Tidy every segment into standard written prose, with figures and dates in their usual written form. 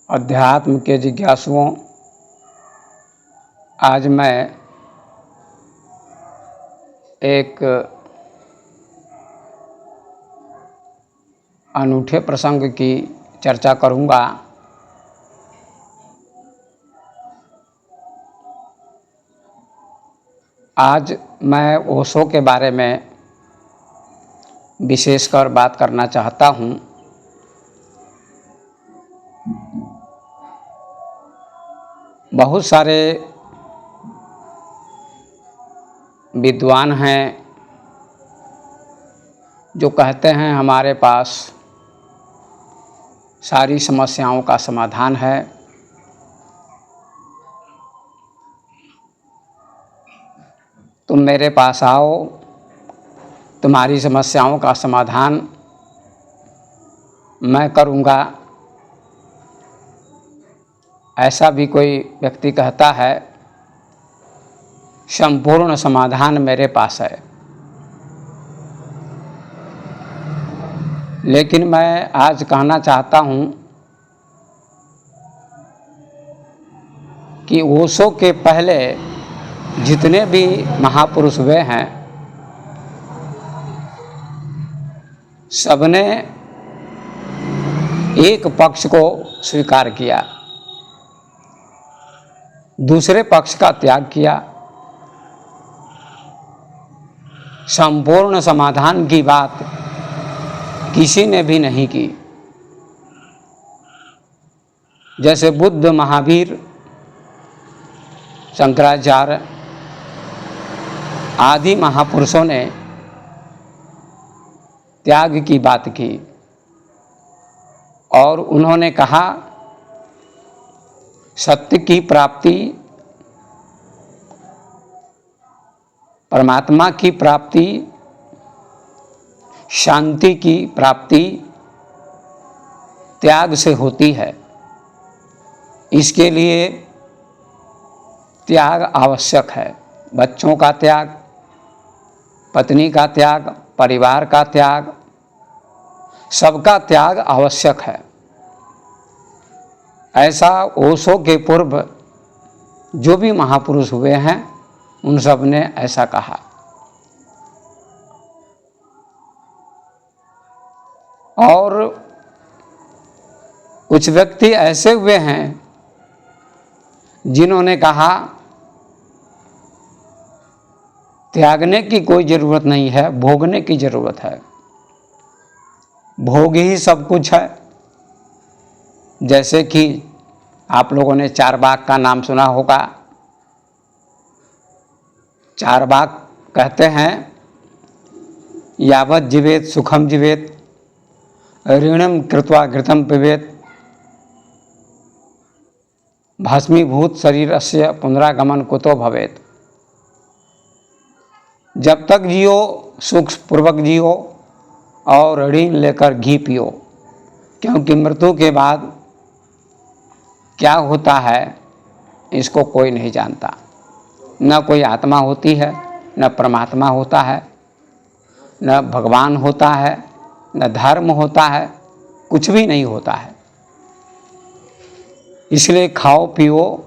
अध्यात्म के जिज्ञासुओं, आज मैं एक अनूठे प्रसंग की चर्चा करूंगा। आज मैं ओशो के बारे में विशेषकर बात करना चाहता हूं। बहुत सारे विद्वान हैं जो कहते हैं हमारे पास सारी समस्याओं का समाधान है। तुम मेरे पास आओ, तुम्हारी समस्याओं का समाधान मैं करूँगा। ऐसा भी कोई व्यक्ति कहता है, संपूर्ण समाधान मेरे पास है। लेकिन मैं आज कहना चाहता हूँ कि ओशो के पहले जितने भी महापुरुष हुए हैं, सबने एक पक्ष को स्वीकार किया, दूसरे पक्ष का त्याग किया। संपूर्ण समाधान की बात किसी ने भी नहीं की। जैसे बुद्ध, महावीर, शंकराचार्य आदि महापुरुषों ने त्याग की बात की और उन्होंने कहा, सत्य की प्राप्ति, परमात्मा की प्राप्ति, शांति की प्राप्ति त्याग से होती है। इसके लिए त्याग आवश्यक है। बच्चों का त्याग, पत्नी का त्याग, परिवार का त्याग, सबका त्याग आवश्यक है। ऐसा ओशो के पूर्व जो भी महापुरुष हुए हैं, उन सब ने ऐसा कहा। और कुछ व्यक्ति ऐसे हुए हैं जिन्होंने कहा, त्यागने की कोई ज़रूरत नहीं है, भोगने की ज़रूरत है। भोग ही सब कुछ है। जैसे कि आप लोगों ने चारवाक का नाम सुना होगा। चारवाक कहते हैं, यावत् जीवेत सुखम जीवेत, ऋणम कृत्वा घृतम पिबेत, भस्मीभूत शरीरस्य पुनरागमन कुतो भवेत। जब तक जियो सुख पूर्वक जियो और ऋण लेकर घी पियो, क्योंकि मृत्यु के बाद क्या होता है इसको कोई नहीं जानता। न कोई आत्मा होती है, न परमात्मा होता है, न भगवान होता है, न धर्म होता है, कुछ भी नहीं होता है। इसलिए खाओ पियो,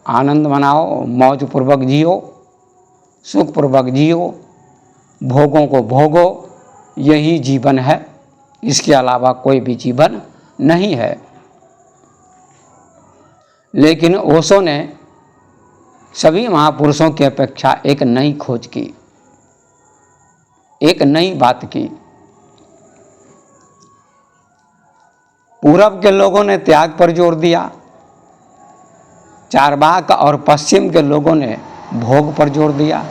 आनंद मनाओ, मौज पूर्वक जियो, सुख पूर्वक जियो, भोगों को भोगो, यही जीवन है। इसके अलावा कोई भी जीवन नहीं है। लेकिन ओशो ने सभी महापुरुषों की अपेक्षा एक नई खोज की, एक नई बात की। पूरब के लोगों ने त्याग पर जोर दिया, चारवाक और पश्चिम के लोगों ने भोग पर जोर दिया।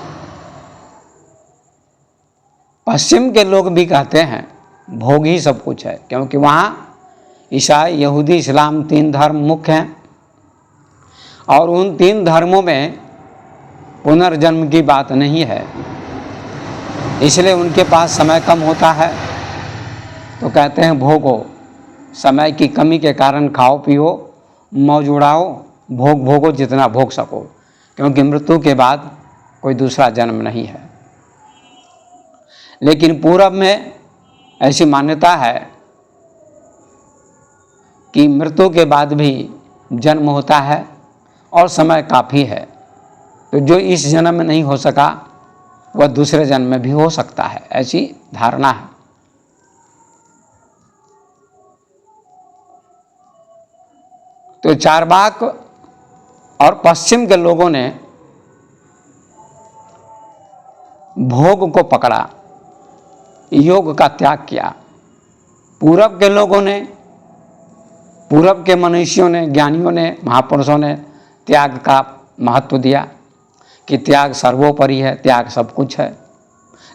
पश्चिम के लोग भी कहते हैं भोग ही सब कुछ है, क्योंकि वहाँ ईसाई, यहूदी, इस्लाम 3 धर्म मुख्य हैं और उन 3 धर्मों में पुनर्जन्म की बात नहीं है। इसलिए उनके पास समय कम होता है तो कहते हैं भोगो। समय की कमी के कारण खाओ पियो, मौज उड़ाओ, भोग भोगो जितना भोग सको, क्योंकि मृत्यु के बाद कोई दूसरा जन्म नहीं है। लेकिन पूरब में ऐसी मान्यता है कि मृत्यु के बाद भी जन्म होता है और समय काफ़ी है, तो जो इस जन्म में नहीं हो सका वह दूसरे जन्म में भी हो सकता है, ऐसी धारणा है। तो चारवाक और पश्चिम के लोगों ने भोग को पकड़ा, योग का त्याग किया। पूरब के लोगों ने, पूरब के मनुष्यों ने, ज्ञानियों ने, महापुरुषों ने त्याग का महत्व दिया कि त्याग सर्वोपरि है, त्याग सब कुछ है,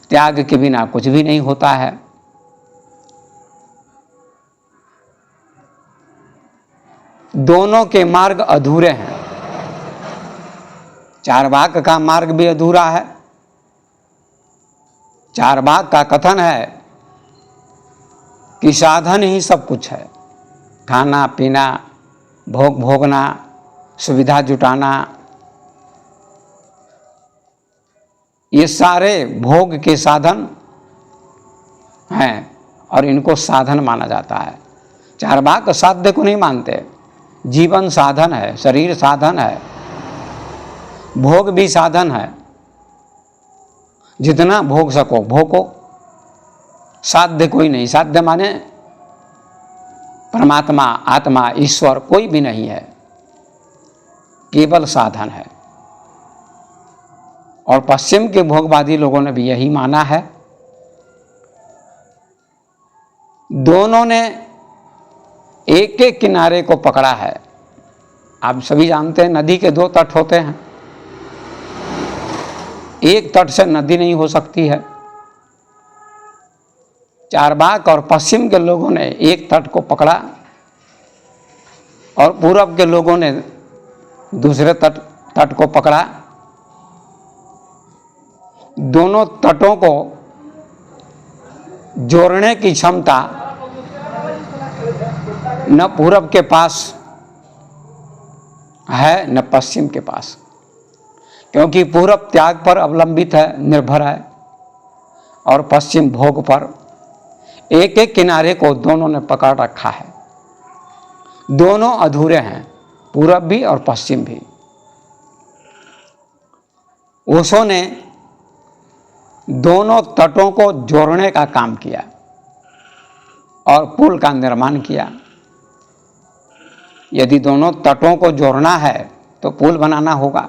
त्याग के बिना कुछ भी नहीं होता है। दोनों के मार्ग अधूरे हैं। चारवाक का मार्ग भी अधूरा है। चारवाक का कथन है कि साधन ही सब कुछ है, खाना पीना, भोग भोगना, सुविधा जुटाना, ये सारे भोग के साधन हैं और इनको साधन माना जाता है। चारवाक साध्य को नहीं मानते। जीवन साधन है, शरीर साधन है, भोग भी साधन है, जितना भोग सको भोगो, साध्य कोई नहीं। साध्य माने परमात्मा, आत्मा, ईश्वर कोई भी नहीं है, केवल साधन है। और पश्चिम के भोगवादी लोगों ने भी यही माना है। दोनों ने एक एक किनारे को पकड़ा है। आप सभी जानते हैं नदी के दो तट होते हैं, एक तट से नदी नहीं हो सकती है। चारवाक और पश्चिम के लोगों ने एक तट को पकड़ा और पूरब के लोगों ने दूसरे तट को पकड़ा। दोनों तटों को जोड़ने की क्षमता न पूरब के पास है न पश्चिम के पास, क्योंकि पूरब त्याग पर अवलंबित है, निर्भर है, और पश्चिम भोग पर। एक एक किनारे को दोनों ने पकड़ रखा है। दोनों अधूरे हैं, पूरब भी और पश्चिम भी। ओशो ने दोनों तटों को जोड़ने का काम किया और पुल का निर्माण किया। यदि दोनों तटों को जोड़ना है तो पुल बनाना होगा।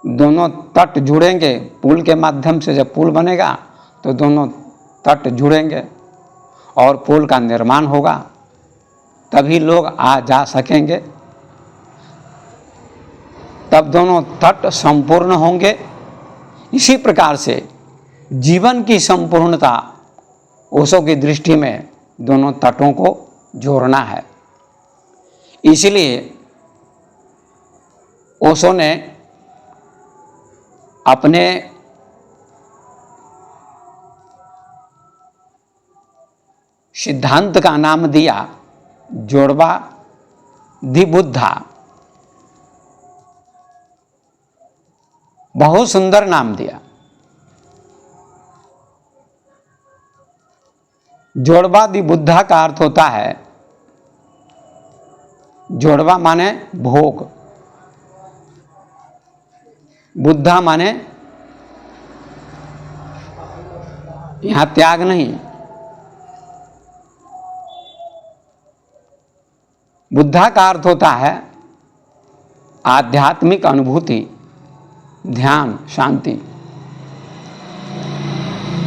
दोनों तट जुड़ेंगे, पुल के माध्यम से जब पुल बनेगा तो दोनों तट जुड़ेंगे और पुल का निर्माण होगा, तभी लोग आ जा सकेंगे, तब दोनों तट संपूर्ण होंगे। इसी प्रकार से जीवन की संपूर्णता ओशो की दृष्टि में दोनों तटों को जोड़ना है। इसलिए ओशो ने अपने सिद्धांत का नाम दिया जोड़वा दि बुद्धा। बहुत सुंदर नाम दिया। जोड़वा दि बुद्धा का अर्थ होता है, जोड़वा माने भोग, बुद्धा माने यहां त्याग नहीं। बुद्धा का अर्थ होता है आध्यात्मिक अनुभूति, ध्यान, शांति।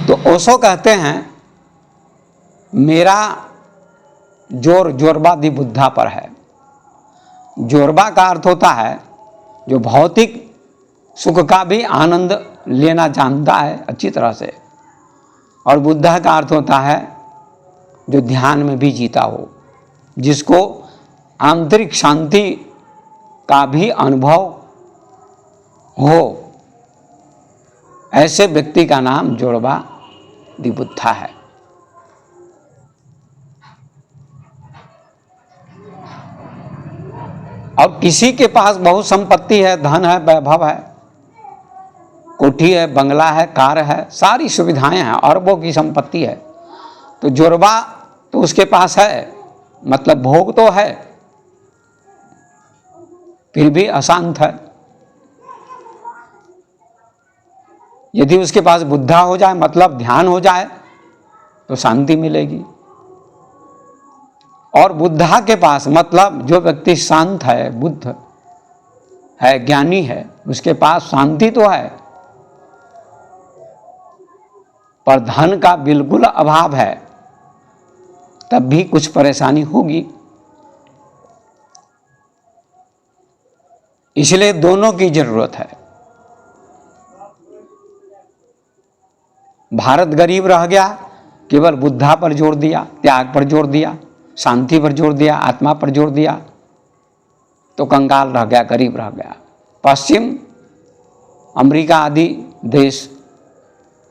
तो ओशो कहते हैं मेरा जोर जोड़वा दि बुद्धा पर है। जोड़वा का अर्थ होता है जो भौतिक सुख का भी आनंद लेना जानता है अच्छी तरह से, और बुद्धा का अर्थ होता है जो ध्यान में भी जीता हो, जिसको आंतरिक शांति का भी अनुभव हो। ऐसे व्यक्ति का नाम जोड़वा दि बुद्धा है। और किसी के पास बहुत संपत्ति है, धन है, वैभव है, कोठी है, बंगला है, कार है, सारी सुविधाएं हैं, अरबों की संपत्ति है, तो जोड़वा तो उसके पास है, मतलब भोग तो है फिर भी अशांत है। यदि उसके पास बुद्धा हो जाए, मतलब ध्यान हो जाए, तो शांति मिलेगी। और बुद्धा के पास मतलब जो व्यक्ति शांत है, बुद्ध है, ज्ञानी है, उसके पास शांति तो है पर धन का बिल्कुल अभाव है, तब भी कुछ परेशानी होगी। इसलिए दोनों की जरूरत है। भारत गरीब रह गया, केवल बुद्धा पर जोर दिया, त्याग पर जोर दिया, शांति पर जोर दिया, आत्मा पर जोर दिया, तो कंगाल रह गया, गरीब रह गया। पश्चिम अमेरिका आदि देश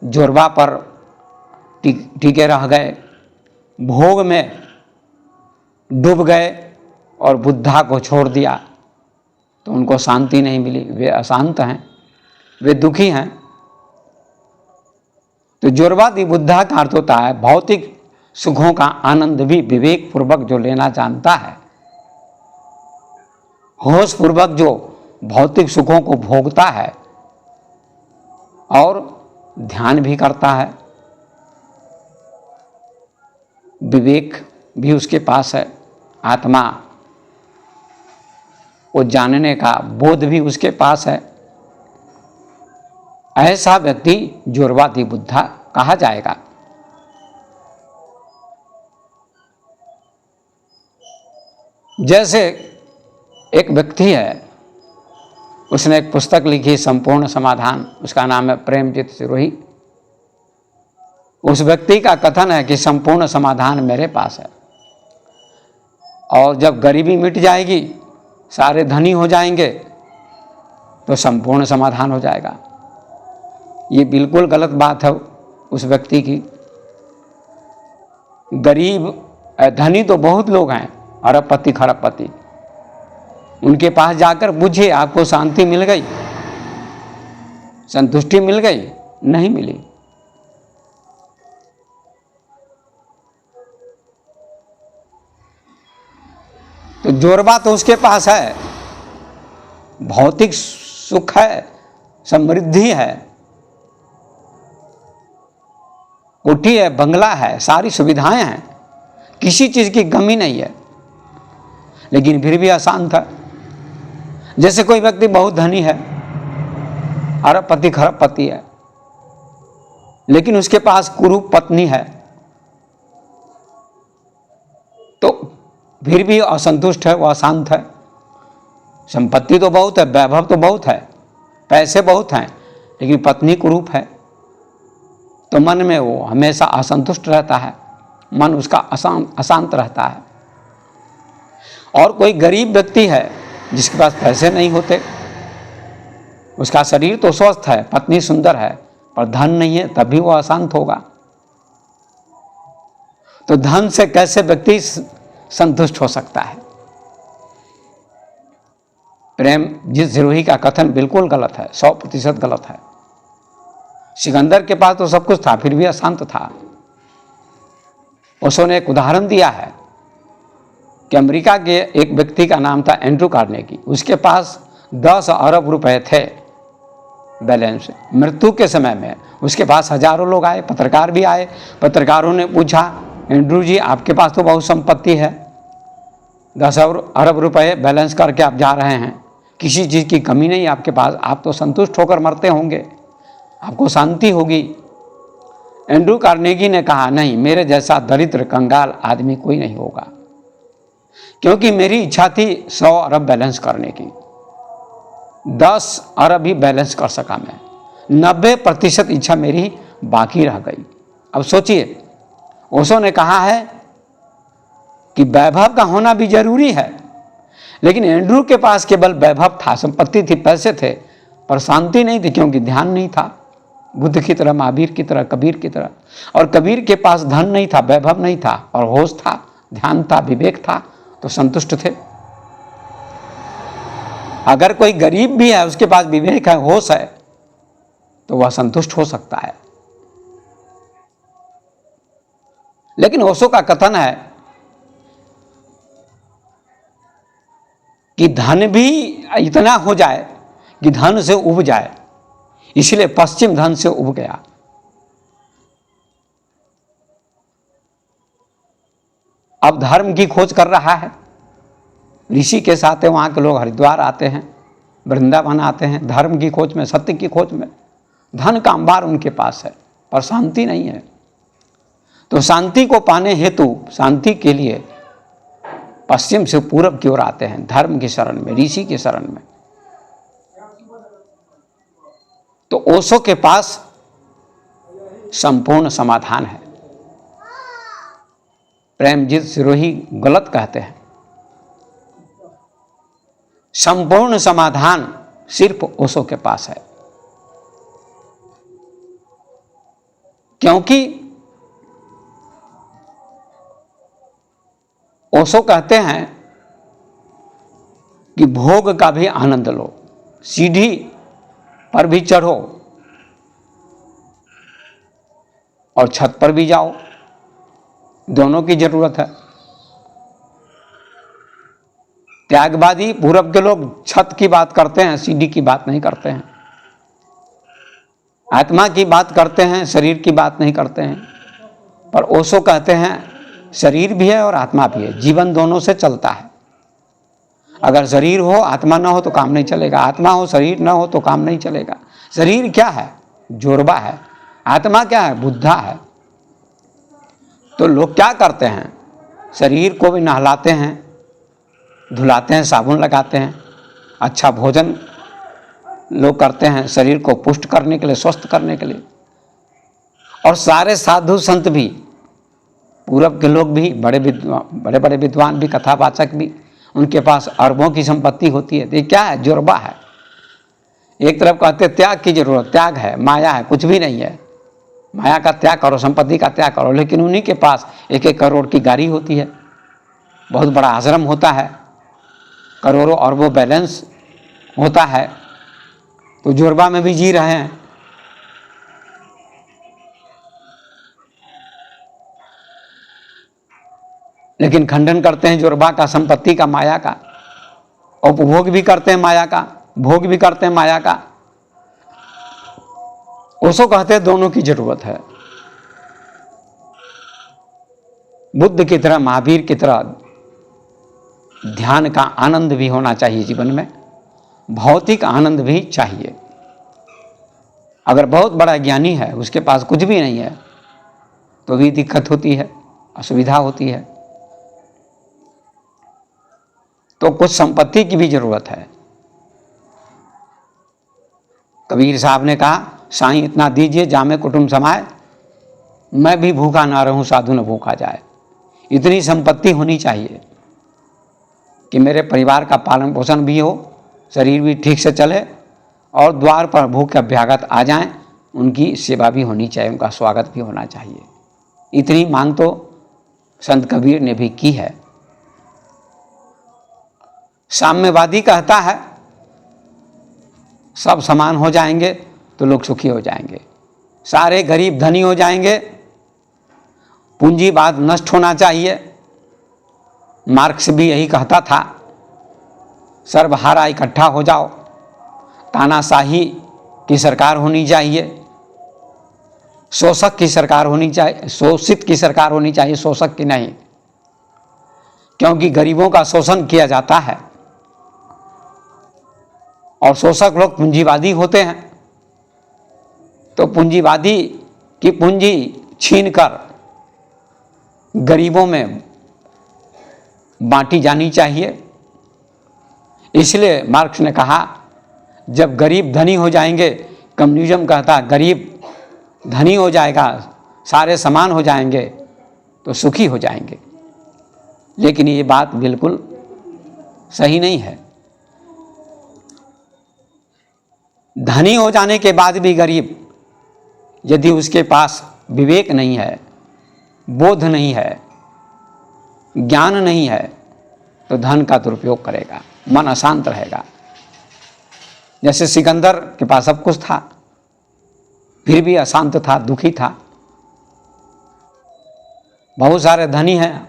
जोरबा पर टिके रह गए, भोग में डूब गए और बुद्धा को छोड़ दिया, तो उनको शांति नहीं मिली, वे अशांत हैं, वे दुखी हैं। तो जोरवादी बुद्धा का अर्थ होता है भौतिक सुखों का आनंद भी विवेक पूर्वक जो लेना जानता है, होश पूर्वक जो भौतिक सुखों को भोगता है और ध्यान भी करता है, विवेक भी उसके पास है, आत्मा को जानने का बोध भी उसके पास है, ऐसा व्यक्ति जोरवादी बुद्धा कहा जाएगा। जैसे एक व्यक्ति है, उसने एक पुस्तक लिखी संपूर्ण समाधान, उसका नाम है प्रेमजीत सिरोही। उस व्यक्ति का कथन है कि संपूर्ण समाधान मेरे पास है, और जब गरीबी मिट जाएगी, सारे धनी हो जाएंगे, तो संपूर्ण समाधान हो जाएगा। ये बिल्कुल गलत बात है उस व्यक्ति की। गरीब धनी तो बहुत लोग हैं, अरबपति खरबपति, उनके पास जाकर पूछिए आपको शांति मिल गई, संतुष्टि मिल गई? नहीं मिली। तो जोरबा तो उसके पास है, भौतिक सुख है, समृद्धि है, कोठी है, बंगला है, सारी सुविधाएं हैं, किसी चीज की कमी नहीं है, लेकिन फिर भी अशांत है। जैसे कोई व्यक्ति बहुत धनी है, अरबपति खरबपति है, लेकिन उसके पास कुरूप पत्नी है, तो फिर भी असंतुष्ट है, वह अशांत है। संपत्ति तो बहुत है, वैभव तो बहुत है, पैसे बहुत हैं, लेकिन पत्नी कुरूप है, तो मन में वो हमेशा असंतुष्ट रहता है, मन उसका अशांत रहता है। और कोई गरीब व्यक्ति है जिसके पास पैसे नहीं होते, उसका शरीर तो स्वस्थ है, पत्नी सुंदर है, पर धन नहीं है, तभी वो अशांत होगा। तो धन से कैसे व्यक्ति संतुष्ट हो सकता है? प्रेमजीत सिरोही का कथन बिल्कुल गलत है, 100% गलत है। सिकंदर के पास तो सब कुछ था, फिर भी अशांत था। उसने एक उदाहरण दिया है कि अमेरिका के एक व्यक्ति का नाम था एंड्रू कार्नेगी, उसके पास 10 अरब रुपए थे बैलेंस। मृत्यु के समय में उसके पास हजारों लोग आए, पत्रकार भी आए। पत्रकारों ने पूछा, एंड्रू जी आपके पास तो बहुत संपत्ति है, 10 अरब रुपए बैलेंस करके आप जा रहे हैं, किसी चीज़ की कमी नहीं आपके पास, आप तो संतुष्ट होकर मरते होंगे, आपको शांति होगी। एंड्रू कार्नेगी ने कहा, नहीं, मेरे जैसा दरिद्र कंगाल आदमी कोई नहीं होगा, क्योंकि मेरी इच्छा थी 100 अरब बैलेंस करने की, 10 अरब ही बैलेंस कर सका मैं, 90% इच्छा मेरी बाकी रह गई। अब सोचिए, ओशो ने कहा है कि वैभव का होना भी जरूरी है, लेकिन एंड्रू के पास केवल वैभव था, संपत्ति थी, पैसे थे, पर शांति नहीं थी, क्योंकि ध्यान नहीं था। बुद्ध की तरह, महावीर की तरह, कबीर की तरह। और कबीर के पास धन नहीं था, वैभव नहीं था, और होश था, ध्यान था, विवेक था, तो संतुष्ट थे। अगर कोई गरीब भी है, उसके पास विवेक है, होश है, तो वह संतुष्ट हो सकता है। लेकिन ओशो का कथन है कि धन भी इतना हो जाए कि धन से उब जाए, इसलिए पश्चिम धन से उब गया। अब धर्म की खोज कर रहा है, ऋषि के साथ है, वहाँ के लोग हरिद्वार आते हैं, वृंदावन आते हैं, धर्म की खोज में, सत्य की खोज में। धन का अंबार उनके पास है पर शांति नहीं है। तो शांति को पाने हेतु, शांति के लिए पश्चिम से पूरब की ओर आते हैं, धर्म की शरण में, ऋषि की शरण में। तो ओशो के पास संपूर्ण समाधान है। प्रेमजीत सिरोही गलत कहते हैं, संपूर्ण समाधान सिर्फ ओशो के पास है। क्योंकि ओशो कहते हैं कि भोग का भी आनंद लो, सीढ़ी पर भी चढ़ो और छत पर भी जाओ, दोनों की जरूरत है। त्यागवादी पूरब के लोग छत की बात करते हैं, सीढ़ी की बात नहीं करते हैं, आत्मा की बात करते हैं, शरीर की बात नहीं करते हैं। पर ओशो कहते हैं शरीर भी है और आत्मा भी है, जीवन दोनों से चलता है। अगर शरीर हो आत्मा ना हो तो काम नहीं चलेगा, आत्मा हो शरीर ना हो तो काम नहीं चलेगा। शरीर क्या है? जोरबा है। आत्मा क्या है? बुद्धा है। तो लोग क्या करते हैं, शरीर को भी नहलाते हैं, धुलाते हैं, साबुन लगाते हैं, अच्छा भोजन लोग करते हैं शरीर को पुष्ट करने के लिए, स्वस्थ करने के लिए। और सारे साधु संत भी, पूरब के लोग भी, बड़े बड़े विद्वान भी, कथावाचक भी, उनके पास अरबों की संपत्ति होती है। तो ये क्या है? जोरबा है। एक तरफ कहते त्याग की जरूरत, त्याग है, माया है, कुछ भी नहीं है, माया का त्याग करो, संपत्ति का त्याग करो। लेकिन उन्हीं के पास 1-1 करोड़ की गाड़ी होती है, बहुत बड़ा आश्रम होता है, करोड़ों अरबों बैलेंस होता है, तो जोरबा में भी जी रहे हैं। लेकिन खंडन करते हैं जोरबा का, संपत्ति का, माया का, उपभोग भी करते हैं माया का, भोग भी करते हैं माया का। ओशो कहते हैं दोनों की जरूरत है। बुद्ध की तरह, महावीर की तरह ध्यान का आनंद भी होना चाहिए जीवन में, भौतिक आनंद भी चाहिए। अगर बहुत बड़ा ज्ञानी है, उसके पास कुछ भी नहीं है, तो भी दिक्कत होती है, असुविधा होती है। तो कुछ संपत्ति की भी जरूरत है। कबीर साहब ने कहा, साईं इतना दीजिए जामे कुटुंब समाए, मैं भी भूखा ना रहूं, साधु न भूखा जाए। इतनी संपत्ति होनी चाहिए कि मेरे परिवार का पालन पोषण भी हो, शरीर भी ठीक से चले, और द्वार पर भूखे अभ्यागत आ जाएं, उनकी सेवा भी होनी चाहिए, उनका स्वागत भी होना चाहिए। इतनी मांग तो संत कबीर ने भी की है। साम्यवादी कहता है सब समान हो जाएंगे तो लोग सुखी हो जाएंगे, सारे गरीब धनी हो जाएंगे, पूंजीवाद नष्ट होना चाहिए। मार्क्स भी यही कहता था, सर्वहारा इकट्ठा हो जाओ, तानाशाही की सरकार होनी चाहिए, शोषक की सरकार होनी चाहिए, शोषित की सरकार होनी चाहिए, शोषक की नहीं। क्योंकि गरीबों का शोषण किया जाता है और शोषक लोग पूंजीवादी होते हैं। तो पूंजीवादी की पूंजी छीनकर गरीबों में बांटी जानी चाहिए। इसलिए मार्क्स ने कहा, जब गरीब धनी हो जाएंगे, कम्युनिज्म कहता गरीब धनी हो जाएगा, सारे समान हो जाएंगे तो सुखी हो जाएंगे। लेकिन ये बात बिल्कुल सही नहीं है। धनी हो जाने के बाद भी गरीब, यदि उसके पास विवेक नहीं है, बोध नहीं है, ज्ञान नहीं है, तो धन का दुरुपयोग करेगा, मन अशांत रहेगा। जैसे सिकंदर के पास सब कुछ था, फिर भी अशांत था, दुखी था। बहुत सारे धनी हैं,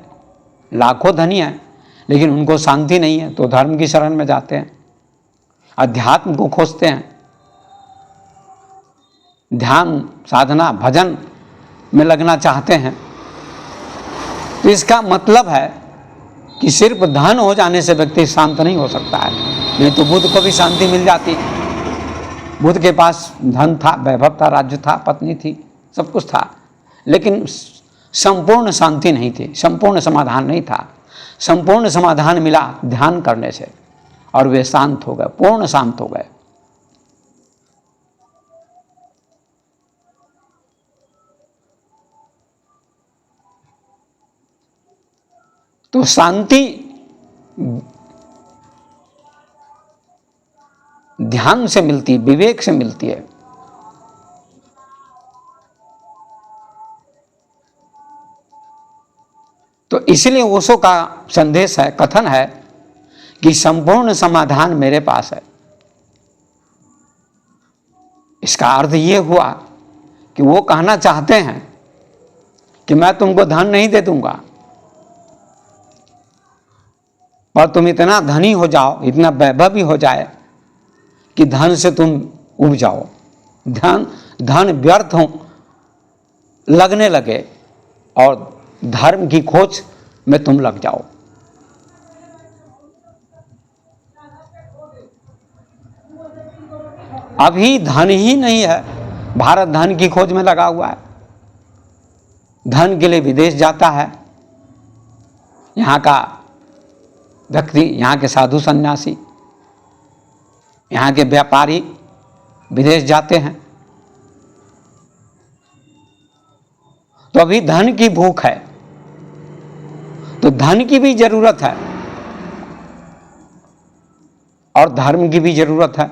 लाखों धनी हैं, लेकिन उनको शांति नहीं है तो धर्म की शरण में जाते हैं, अध्यात्म को खोजते हैं, ध्यान साधना भजन में लगना चाहते हैं। तो इसका मतलब है कि सिर्फ धन हो जाने से व्यक्ति शांत नहीं हो सकता है। नहीं तो बुद्ध को भी शांति मिल जाती। बुद्ध के पास धन था, वैभव था, राज्य था, पत्नी थी, सब कुछ था, लेकिन संपूर्ण शांति नहीं थी, संपूर्ण समाधान नहीं था। संपूर्ण समाधान मिला ध्यान करने से और वे शांत हो गए, पूर्ण शांत हो गए। तो शांति ध्यान से मिलती, विवेक से मिलती है। तो इसलिए ओशो का संदेश है, कथन है कि संपूर्ण समाधान मेरे पास है। इसका अर्थ ये हुआ कि वो कहना चाहते हैं कि मैं तुमको धन नहीं दे दूंगा, पर तुम इतना धनी हो जाओ, इतना वैभवी हो जाए कि धन से तुम उब जाओ, धन व्यर्थ हो लगने लगे और धर्म की खोज में तुम लग जाओ। अभी धन ही नहीं है, भारत धन की खोज में लगा हुआ है, धन के लिए विदेश जाता है। यहाँ का व्यक्ति, यहाँ के साधु सन्यासी, यहाँ के व्यापारी विदेश जाते हैं। तो अभी धन की भूख है, तो धन की भी जरूरत है और धर्म की भी जरूरत है।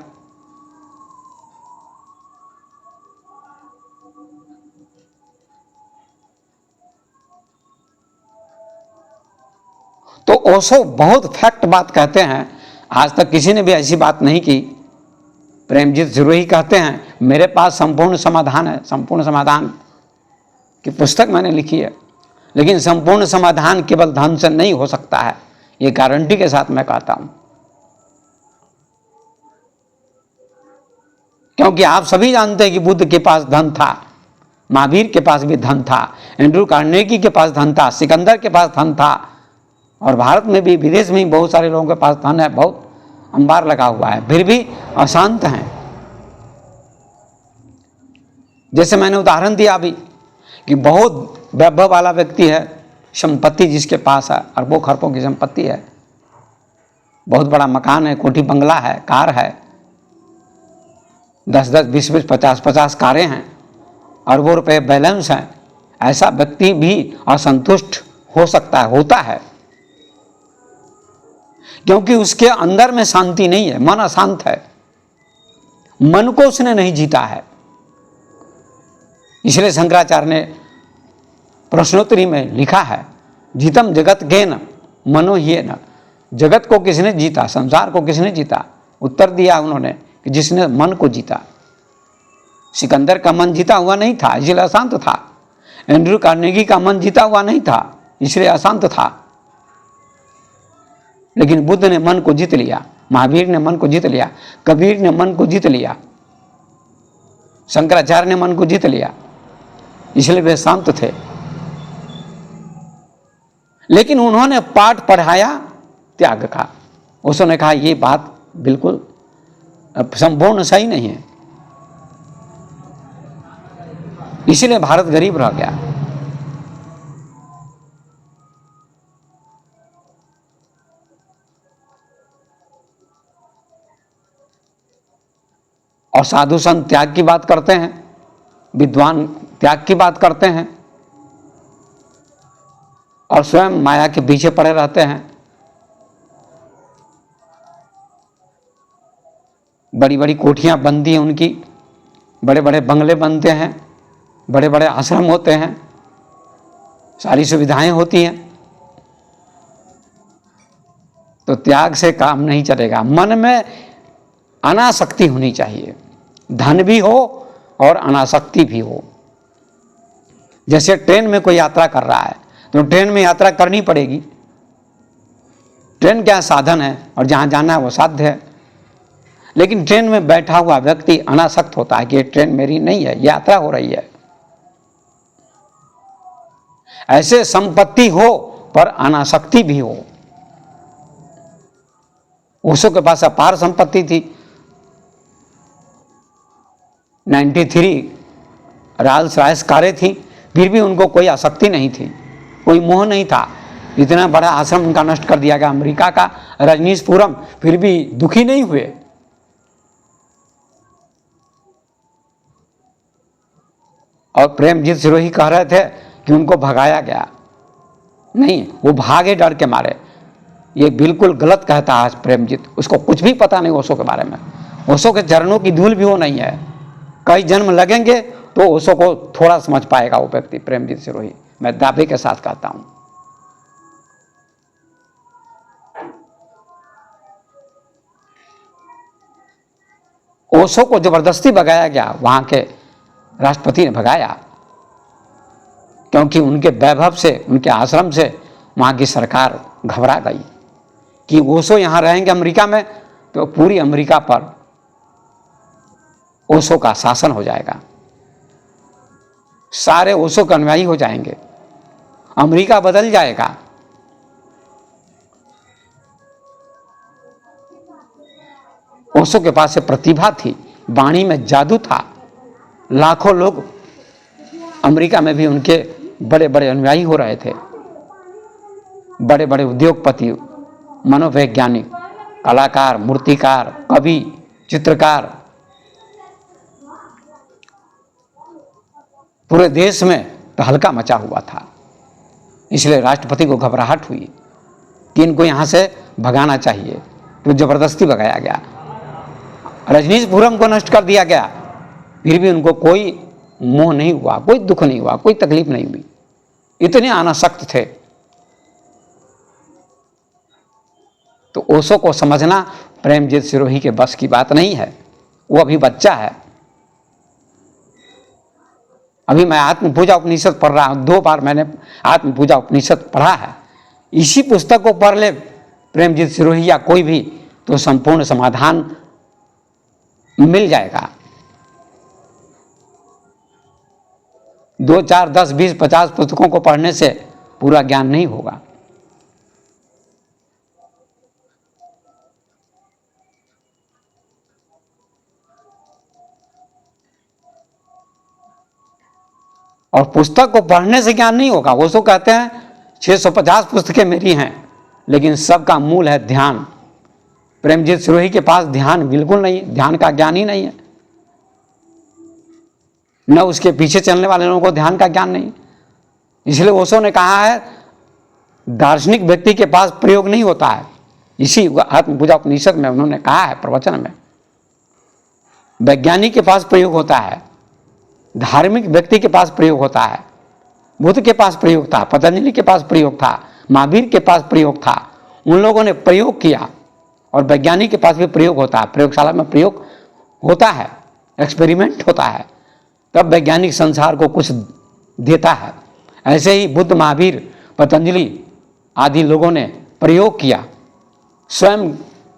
तो ओशो बहुत फैक्ट बात कहते हैं, आज तक किसी ने भी ऐसी बात नहीं की। प्रेमजीत जरूर ही कहते हैं मेरे पास संपूर्ण समाधान है, संपूर्ण समाधान की पुस्तक मैंने लिखी है, लेकिन संपूर्ण समाधान केवल धन से नहीं हो सकता है, ये गारंटी के साथ मैं कहता हूं। क्योंकि आप सभी जानते हैं कि बुद्ध के पास धन था, महावीर के पास भी धन था, एंड्रू कार्नेगी के पास धन था, सिकंदर के पास धन था, और भारत में भी, विदेश में भी बहुत सारे लोगों के पास धन है, बहुत अंबार लगा हुआ है, फिर भी अशांत हैं। जैसे मैंने उदाहरण दिया अभी कि बहुत वैभव वाला व्यक्ति है, संपत्ति जिसके पास है, अरबों खरबों की संपत्ति है, बहुत बड़ा मकान है, कोठी बंगला है, कार है, 10-10, 20-20, 50-50 कारें हैं, अरबों रुपए बैलेंस हैं, ऐसा व्यक्ति भी असंतुष्ट हो सकता है, होता है, क्योंकि उसके अंदर में शांति नहीं है, मन अशांत है, मन को उसने नहीं जीता है। इसलिए शंकराचार्य ने प्रश्नोत्तरी में लिखा है, जीतम जगत गेन मनो ही न। जगत को किसने जीता, संसार को किसने जीता? उत्तर दिया उन्होंने कि जिसने मन को जीता। सिकंदर का मन जीता हुआ नहीं था, इसलिए अशांत था। एंड्रू कार्नेगी का मन जीता हुआ नहीं था, इसलिए अशांत था। लेकिन बुद्ध ने मन को जीत लिया, महावीर ने मन को जीत लिया, कबीर ने मन को जीत लिया, शंकराचार्य ने मन को जीत लिया, इसलिए वे शांत थे। लेकिन उन्होंने पाठ पढ़ाया त्याग का। उसने कहा ये बात बिल्कुल संपूर्ण सही नहीं है, इसलिए भारत गरीब रह गया। और साधु संत त्याग की बात करते हैं, विद्वान त्याग की बात करते हैं, और स्वयं माया के पीछे पड़े रहते हैं। बड़ी बड़ी कोठियां बनती हैं उनकी, बड़े बड़े बंगले बनते हैं, बड़े बड़े आश्रम होते हैं, सारी सुविधाएं होती हैं। तो त्याग से काम नहीं चलेगा, मन में अनासक्ति होनी चाहिए, धन भी हो और अनासक्ति भी हो। जैसे ट्रेन में कोई यात्रा कर रहा है तो ट्रेन में यात्रा करनी पड़ेगी, ट्रेन क्या साधन है और जहाँ जाना है वो साध्य है। लेकिन ट्रेन में बैठा हुआ व्यक्ति अनासक्त होता है कि ये ट्रेन मेरी नहीं है, यात्रा हो रही है। ऐसे संपत्ति हो पर अनासक्ति भी हो। ओशो के पास अपार संपत्ति थी, 93 रॉल्स रॉयस कारें थी, फिर भी उनको कोई आसक्ति नहीं थी, कोई मोह नहीं था। इतना बड़ा आश्रम उनका नष्ट कर दिया गया अमेरिका का रजनीशपुरम, फिर भी दुखी नहीं हुए। और प्रेमजीत सिरोही कह रहे थे कि उनको भगाया गया, नहीं, वो भागे डर के मारे। ये बिल्कुल गलत कहता है प्रेमजीत, उसको कुछ भी पता नहीं ओशो के बारे में। ओशो के चरणों की धूल भी वो नहीं है। कई जन्म लगेंगे तो ओशो को थोड़ा समझ पाएगा वो व्यक्ति, प्रेमजीत सिरोही, मैं दावे के साथ कहता हूं। ओशो को जबरदस्ती भगाया गया, वहां के राष्ट्रपति ने भगाया, क्योंकि उनके वैभव से, उनके आश्रम से वहां की सरकार घबरा गई कि ओशो यहां रहेंगे अमेरिका में तो पूरी अमेरिका पर ओशो का शासन हो जाएगा, सारे ओशो के अनुयायी हो जाएंगे, अमेरिका बदल जाएगा। ओशो के पास से प्रतिभा थी, वाणी में जादू था, लाखों लोग अमेरिका में भी उनके बड़े बड़े अनुयायी हो रहे थे। बड़े बड़े उद्योगपति, मनोवैज्ञानिक, कलाकार, मूर्तिकार, कवि, चित्रकार, पूरे देश में तहलका मचा हुआ था। इसलिए राष्ट्रपति को घबराहट हुई कि इनको यहां से भगाना चाहिए, तो जबरदस्ती भगाया गया, रजनीशपुरम को नष्ट कर दिया गया। फिर भी उनको कोई मोह नहीं हुआ, कोई दुख नहीं हुआ, कोई तकलीफ नहीं हुई, इतने अनासक्त थे। तो ओशो को समझना प्रेमजीत सिरोही के बस की बात नहीं है, वो अभी बच्चा है। अभी मैं आत्मपूजा उपनिषद पढ़ रहा हूं, 2 बार मैंने आत्मपूजा उपनिषद पढ़ा है। इसी पुस्तक को पढ़ ले प्रेमजीत सिरोही या कोई भी, तो संपूर्ण समाधान मिल जाएगा। 2, 4, 10, 20, 50 पुस्तकों को पढ़ने से पूरा ज्ञान नहीं होगा। और पुस्तक को पढ़ने से ज्ञान नहीं होगा। वो तो कहते हैं 650 पुस्तकें मेरी हैं, लेकिन सबका मूल है ध्यान। प्रेमजीत सिरोही के पास ध्यान बिल्कुल नहीं है, ध्यान का ज्ञान ही नहीं है, न उसके पीछे चलने वाले लोगों को ध्यान का ज्ञान नहीं। इसलिए ओशो ने कहा है दार्शनिक व्यक्ति के पास प्रयोग नहीं होता है। इसी आत्मपूजा उपनिषद में उन्होंने कहा है प्रवचन में, वैज्ञानिक के पास प्रयोग होता है, धार्मिक व्यक्ति के पास प्रयोग होता है। बुद्ध के पास प्रयोग था, पतंजलि के पास प्रयोग था, महावीर के पास प्रयोग था, उन लोगों ने प्रयोग किया। और वैज्ञानिक के पास भी प्रयोग होता है, प्रयोगशाला में प्रयोग होता है, एक्सपेरिमेंट होता है, तब वैज्ञानिक संसार को कुछ देता है। ऐसे ही बुद्ध, महावीर, पतंजलि आदि लोगों ने प्रयोग किया, स्वयं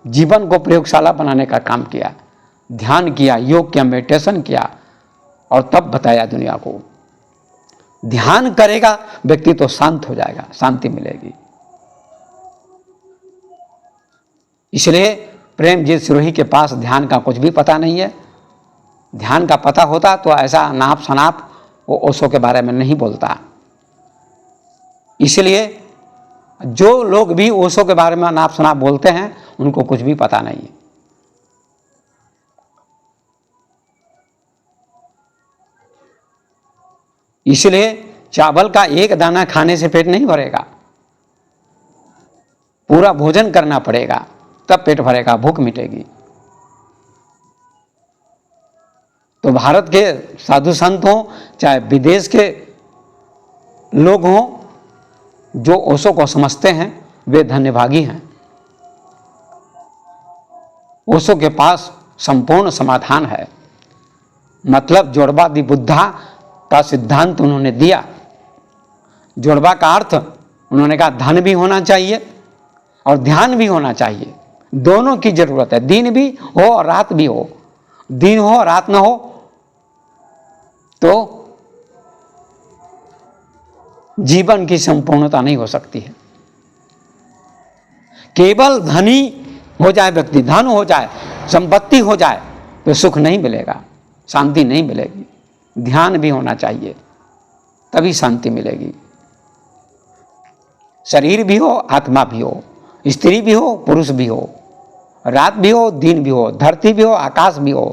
जीवन को प्रयोगशाला बनाने का काम किया, ध्यान किया, योग किया, मेडिटेशन किया, और तब बताया दुनिया को। ध्यान करेगा व्यक्ति तो शांत हो जाएगा, शांति मिलेगी। इसलिए प्रेमजीत सिरोही के पास ध्यान का कुछ भी पता नहीं है। ध्यान का पता होता तो ऐसा नाप शनाप वो ओशो के बारे में नहीं बोलता। इसलिए जो लोग भी ओशो के बारे में नाप शनाप बोलते हैं उनको कुछ भी पता नहीं है। इसलिए चावल का एक दाना खाने से पेट नहीं भरेगा, पूरा भोजन करना पड़ेगा, तब पेट भरेगा, भूख मिटेगी। तो भारत के साधु संत हों चाहे विदेश के लोग हों, जो ओशो को समझते हैं वे धन्यभागी हैं। ओशो के पास संपूर्ण समाधान है। मतलब जोड़वा दि बुद्धा का सिद्धांत उन्होंने दिया। जोड़वा का अर्थ उन्होंने कहा धन भी होना चाहिए, और ध्यान भी होना चाहिए। दोनों की जरूरत है, दिन भी हो और रात भी हो। दिन हो रात ना हो तो जीवन की संपूर्णता नहीं हो सकती है। केवल धनी हो जाए व्यक्ति, धन हो जाए, संपत्ति हो जाए तो सुख नहीं मिलेगा, शांति नहीं मिलेगी। ध्यान भी होना चाहिए, तभी शांति मिलेगी। शरीर भी हो, आत्मा भी हो, स्त्री भी हो, पुरुष भी हो, रात भी हो, दिन भी हो, धरती भी हो, आकाश भी हो।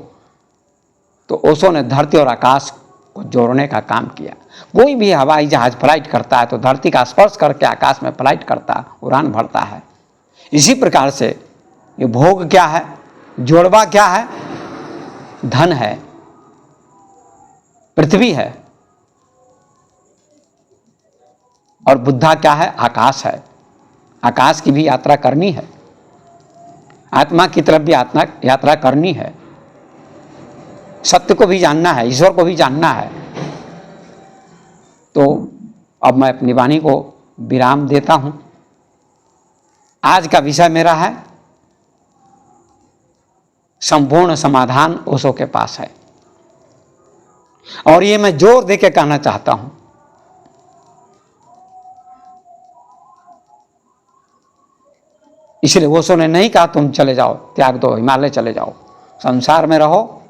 तो ओशो ने धरती और आकाश को जोड़ने का काम किया। कोई भी हवाई जहाज फ्लाइट करता है तो धरती का स्पर्श करके आकाश में फ्लाइट करता, उड़ान भरता है। इसी प्रकार से ये भोग क्या है, जोड़वा क्या है, धन है, पृथ्वी है, और बुद्धा क्या है, आकाश है। आकाश की भी यात्रा करनी है, आत्मा की तरफ भी यात्रा करनी है, सत्य को भी जानना है, ईश्वर को भी जानना है। तो अब मैं अपनी वाणी को विराम देता हूं। आज का विषय मेरा है संपूर्ण समाधान ओशो के पास है, और ये मैं जोर देके कहना चाहता हूं। इसलिए ओशो ने नहीं कहा तुम चले जाओ, त्याग दो, हिमालय चले जाओ। संसार में रहो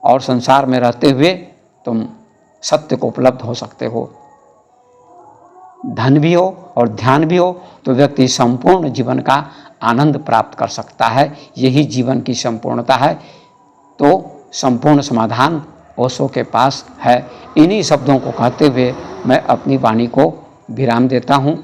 और संसार में रहते हुए तुम सत्य को उपलब्ध हो सकते हो। धन भी हो और ध्यान भी हो तो व्यक्ति संपूर्ण जीवन का आनंद प्राप्त कर सकता है। यही जीवन की संपूर्णता है। तो संपूर्ण समाधान ओशो के पास है। इन्हीं शब्दों को कहते हुए मैं अपनी वाणी को विराम देता हूँ।